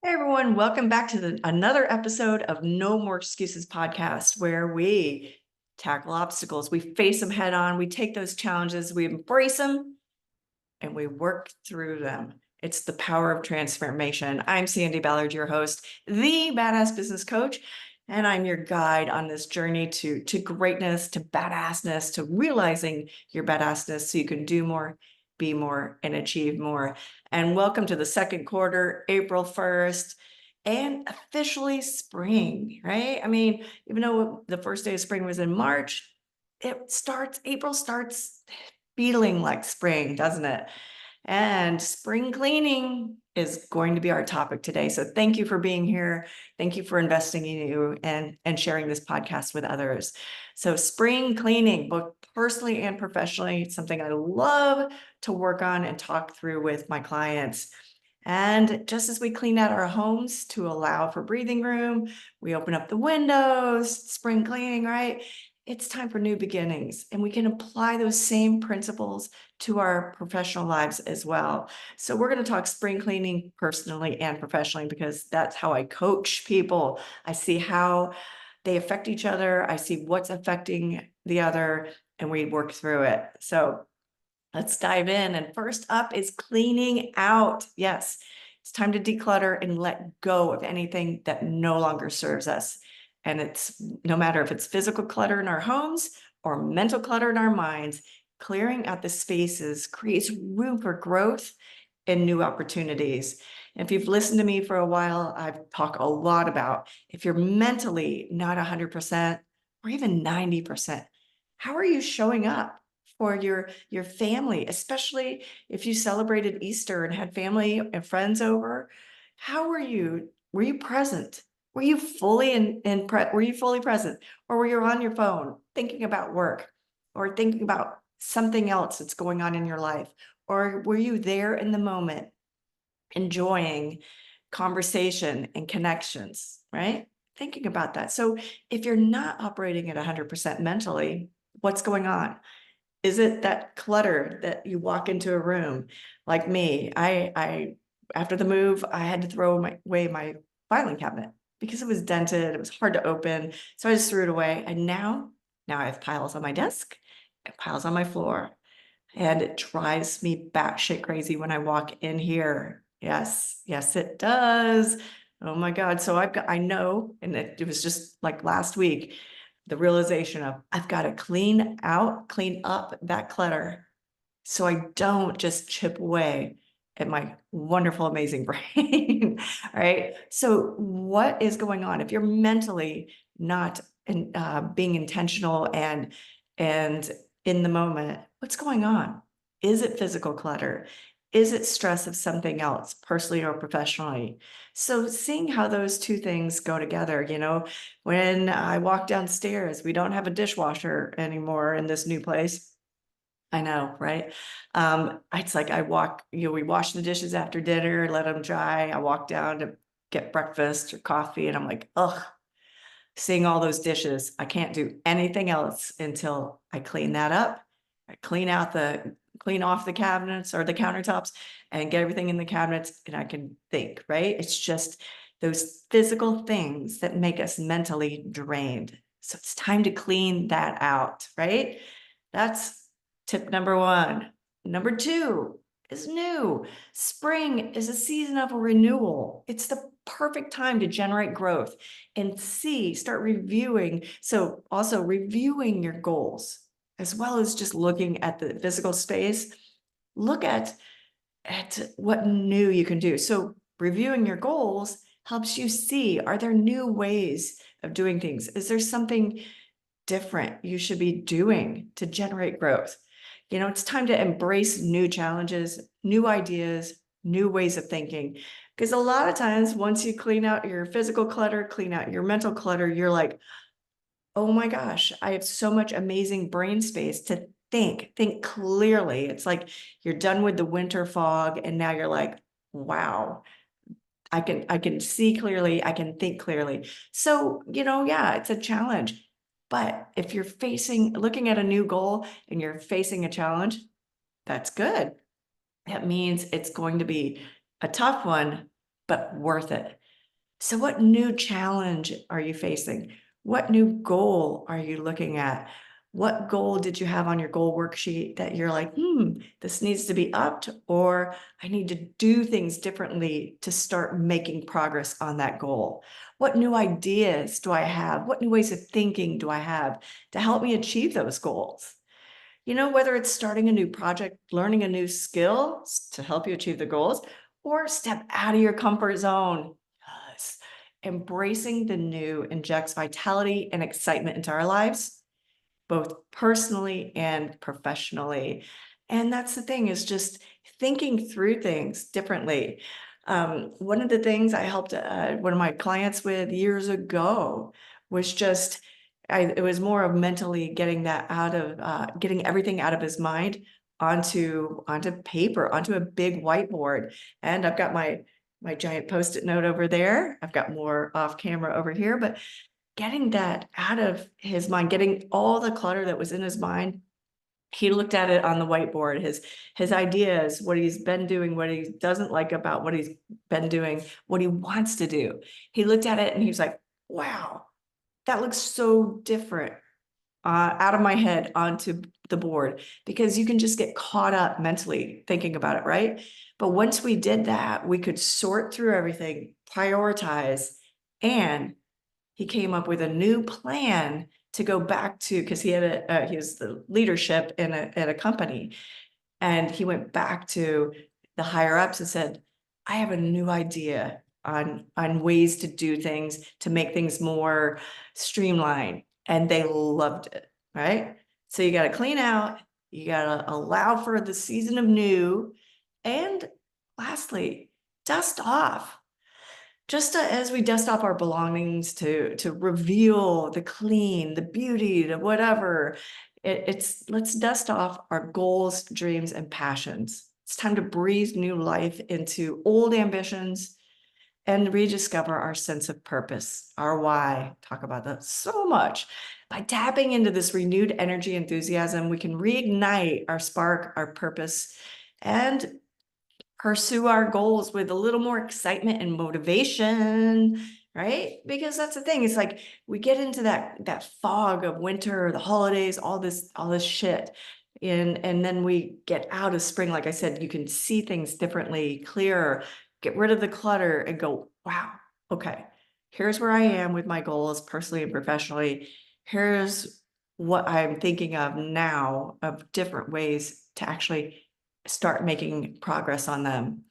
Hey everyone, welcome back to another episode of No More Excuses podcast, where we tackle obstacles, we face them head on, we take those challenges, we embrace them, and we work through them. It's the power of transformation. I'm Sandi, Ballard, your host, the badass business coach, and I'm your guide on this journey to greatness, to badassness, to realizing your badassness so you can do more, be more, and achieve more. And welcome to the second quarter, April 1st, and officially spring, right? I mean, even though the first day of spring was in March, April starts feeling like spring, doesn't it? And spring cleaning is going to be our topic today. So thank you for being here. Thank you for investing in you and sharing this podcast with others. So spring cleaning, both personally and professionally, it's something I love to work on and talk through with my clients. And just as we clean out our homes to allow for breathing room, we open up the windows, spring cleaning, right? It's time for new beginnings, and we can apply those same principles to our professional lives as well. So we're going to talk spring cleaning personally and professionally, because that's how I coach people. I see how they affect each other. I see what's affecting the other, and we work through it. So let's dive in. And first up is cleaning out. Yes, it's time to declutter and let go of anything that no longer serves us. And it's no matter if it's physical clutter in our homes or mental clutter in our minds, clearing out the spaces creates room for growth and new opportunities. And if you've listened to me for a while, I've talked a lot about if you're mentally not 100% or even 90%, how are you showing up for your family, especially if you celebrated Easter and had family and friends over? How were you? Were you present? Were you fully were you fully present, or were you on your phone thinking about work or thinking about something else that's going on in your life? Or were you there in the moment enjoying conversation and connections, right? Thinking about that. So if you're not operating at 100% mentally, what's going on? Is it that clutter that you walk into a room? Like me, I after the move, I had to throw away my filing cabinet because it was dented. It was hard to open. So I just threw it away. And now I have piles on my desk and piles on my floor. And it drives me batshit crazy when I walk in here. Yes, yes, it does. Oh my God. So I know, and it was just like last week, the realization of I've got to clean up that clutter so I don't just chip away at my wonderful, amazing brain. Right. So what is going on? If you're mentally not being intentional and in the moment, what's going on? Is it physical clutter? Is it stress of something else, personally or professionally? So seeing how those two things go together, when I walk downstairs, we don't have a dishwasher anymore in this new place. I know, right? It's like we wash the dishes after dinner, let them dry. I walk down to get breakfast or coffee, and I'm like, ugh, seeing all those dishes. I can't do anything else until I clean that up. I clean off the cabinets or the countertops and get everything in the cabinets, and I can think, right? It's just those physical things that make us mentally drained. So it's time to clean that out, right? That's tip number one. Number two is new. Spring is a season of a renewal. It's the perfect time to generate growth and start reviewing. So also reviewing your goals, as well as just looking at the physical space. Look at what new you can do. So reviewing your goals helps you see, are there new ways of doing things? Is there something different you should be doing to generate growth? It's time to embrace new challenges, new ideas, new ways of thinking. Because a lot of times, once you clean out your physical clutter, clean out your mental clutter, you're like, oh my gosh, I have so much amazing brain space to think clearly. It's like you're done with the winter fog, and now you're like, wow, I can see clearly, I can think clearly. So, yeah, it's a challenge. But if you're looking at a new goal and you're facing a challenge, that's good. That means it's going to be a tough one, but worth it. So what new challenge are you facing? What new goal are you looking at? What goal did you have on your goal worksheet that you're like, this needs to be upped, or I need to do things differently to start making progress on that goal? What new ideas do I have? What new ways of thinking do I have to help me achieve those goals? Whether it's starting a new project, learning a new skill to help you achieve the goals, or step out of your comfort zone. Yes. Embracing the new injects vitality and excitement into our lives, both personally and professionally. And that's the thing, is just thinking through things differently. One of the things I helped one of my clients with years ago was just, it was more of mentally getting that out of, getting everything out of his mind onto paper, onto a big whiteboard. And I've got my giant Post-it note over there. I've got more off camera over here, but getting that out of his mind, getting all the clutter that was in his mind. He looked at it on the whiteboard, his ideas, what he's been doing, what he doesn't like about what he's been doing, what he wants to do. He looked at it and he was like, wow, that looks so different out of my head onto the board, because you can just get caught up mentally thinking about it, right? But once we did that, we could sort through everything, prioritize, and he came up with a new plan to go back to, because he was the leadership at a company, and he went back to the higher ups and said, I have a new idea on ways to do things to make things more streamlined. And they loved it, right? So you got to clean out, you got to allow for the season of new, and lastly, dust off. Just as we dust off our belongings to reveal the clean, the beauty, the whatever, let's dust off our goals, dreams, and passions. It's time to breathe new life into old ambitions and rediscover our sense of purpose, our why. Talk about that so much. By tapping into this renewed energy, enthusiasm, we can reignite our spark, our purpose, and pursue our goals with a little more excitement and motivation, right? Because that's the thing. It's like we get into that fog of winter, the holidays, all this shit. And then we get out of spring. Like I said, you can see things differently, clearer, get rid of the clutter and go, wow, okay, here's where I am with my goals personally and professionally. Here's what I'm thinking of now of different ways to actually start making progress on them.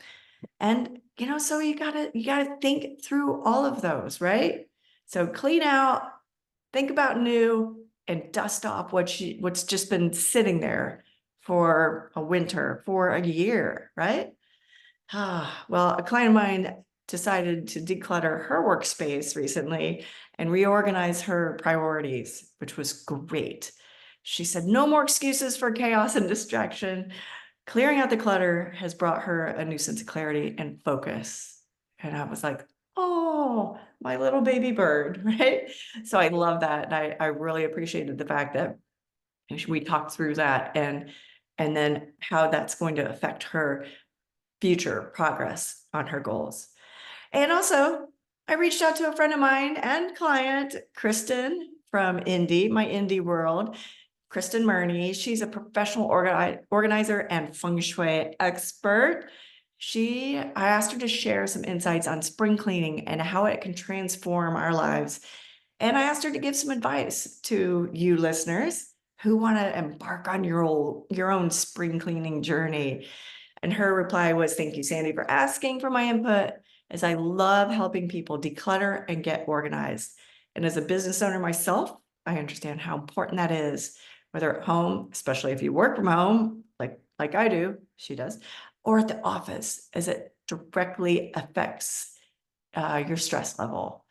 And so you gotta think through all of those, right? So clean out, think about new, and dust off what's just been sitting there for a winter, for a year, right? Well, a client of mine decided to declutter her workspace recently and reorganize her priorities, which was great. She said, no more excuses for chaos and distraction. Clearing out the clutter has brought her a new sense of clarity and focus. And I was like, oh, my little baby bird, right? So I love that. And I really appreciated the fact that we talked through that and then how that's going to affect her future progress on her goals. And also, I reached out to a friend of mine and client, Kristen from Indie, my indie world. Kristen Murney. She's a professional organizer and feng shui expert. I asked her to share some insights on spring cleaning and how it can transform our lives. And I asked her to give some advice to you listeners who want to embark on your own spring cleaning journey. And her reply was, thank you, Sandi, for asking for my input, as I love helping people declutter and get organized. And as a business owner myself, I understand how important that is, whether at home, especially if you work from home, like I do, she does, or at the office, as it directly affects your stress level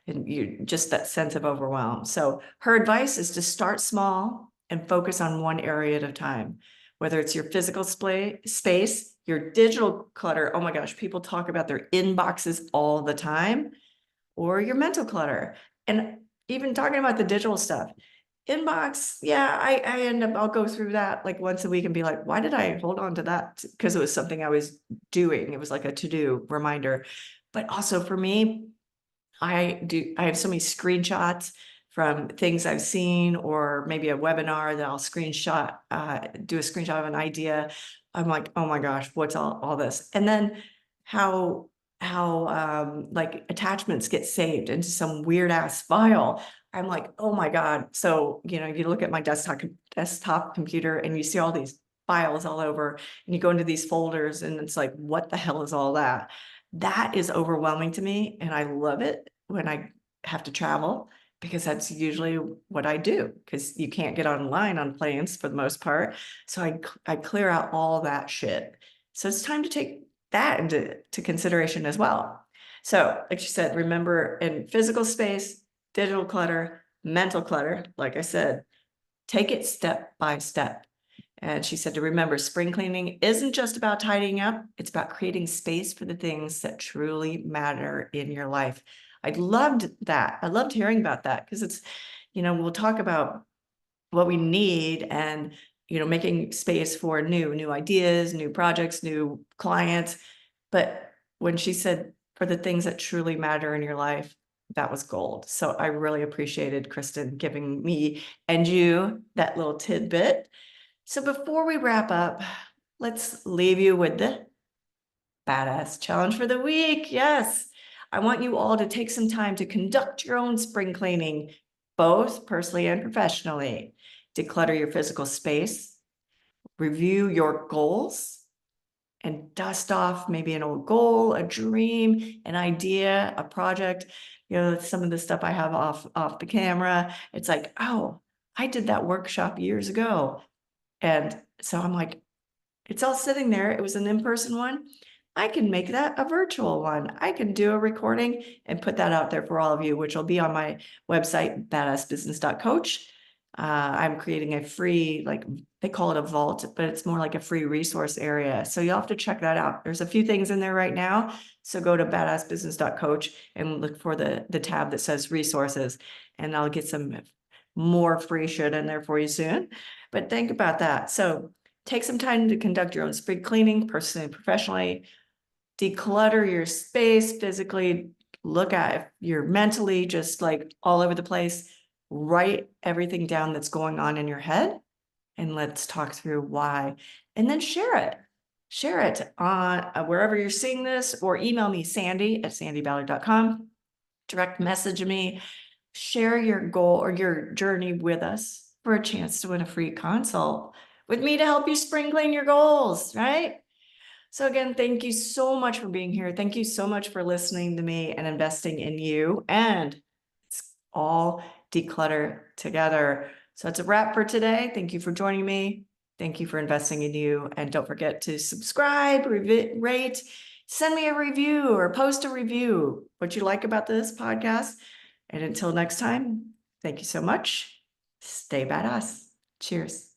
and just that sense of overwhelm. So her advice is to start small and focus on one area at a time, whether it's your physical space, your digital clutter. Oh my gosh, people talk about their inboxes all the time, or your mental clutter. And even talking about the digital stuff, inbox, yeah, I end up, I'll go through that like once a week and be like, why did I hold on to that? Because it was something I was doing. It was like a to-do reminder. But also for me, I have so many screenshots from things I've seen, or maybe a webinar that I'll screenshot, do a screenshot of an idea. I'm like, oh my gosh, what's all this? And then how like attachments get saved into some weird ass file. I'm like, oh my God. So, you look at my desktop computer and you see all these files all over, and you go into these folders and it's like, what the hell is all that? That is overwhelming to me, and I love it when I have to travel, because that's usually what I do, because you can't get online on planes for the most part. So I clear out all that shit. So it's time to take that into consideration as well. So like you said, remember, in physical space, digital clutter, mental clutter, like I said, take it step by step. And she said to remember, spring cleaning isn't just about tidying up, it's about creating space for the things that truly matter in your life. I loved that. I loved hearing about that, because it's, we'll talk about what we need, and, making space for new ideas, new projects, new clients. But when she said for the things that truly matter in your life, that was gold. So I really appreciated Kristen giving me and you that little tidbit. So before we wrap up, let's leave you with the badass challenge for the week. Yes, I want you all to take some time to conduct your own spring cleaning, both personally and professionally. Declutter your physical space, review your goals, and dust off maybe an old goal, a dream, an idea, a project. Some of the stuff I have off the camera, it's like, oh, I did that workshop years ago. And so I'm like, it's all sitting there. It was an in-person one. I can make that a virtual one. I can do a recording and put that out there for all of you, which will be on my website, badassbusiness.coach. I'm creating a free, like they call it a vault, but it's more like a free resource area. So you'll have to check that out. There's a few things in there right now. So go to badassbusiness.coach and look for the tab that says resources, and I'll get some more free shit in there for you soon. But think about that. So take some time to conduct your own spring cleaning, personally and professionally. Declutter your space physically. Look at if you're mentally just like all over the place. Write everything down that's going on in your head, and let's talk through why. And then share it. Share it on wherever you're seeing this, or email me, Sandi@sandiballard.com. Direct message me. Share your goal or your journey with us for a chance to win a free consult with me to help you spring clean your goals, right? So again, thank you so much for being here. Thank you so much for listening to me and investing in you. And it's all declutter together. So that's a wrap for today. Thank you for joining me. Thank you for investing in you. And don't forget to subscribe, rate, send me a review, or post a review, what you like about this podcast. And until next time, thank you so much. Stay badass. Cheers.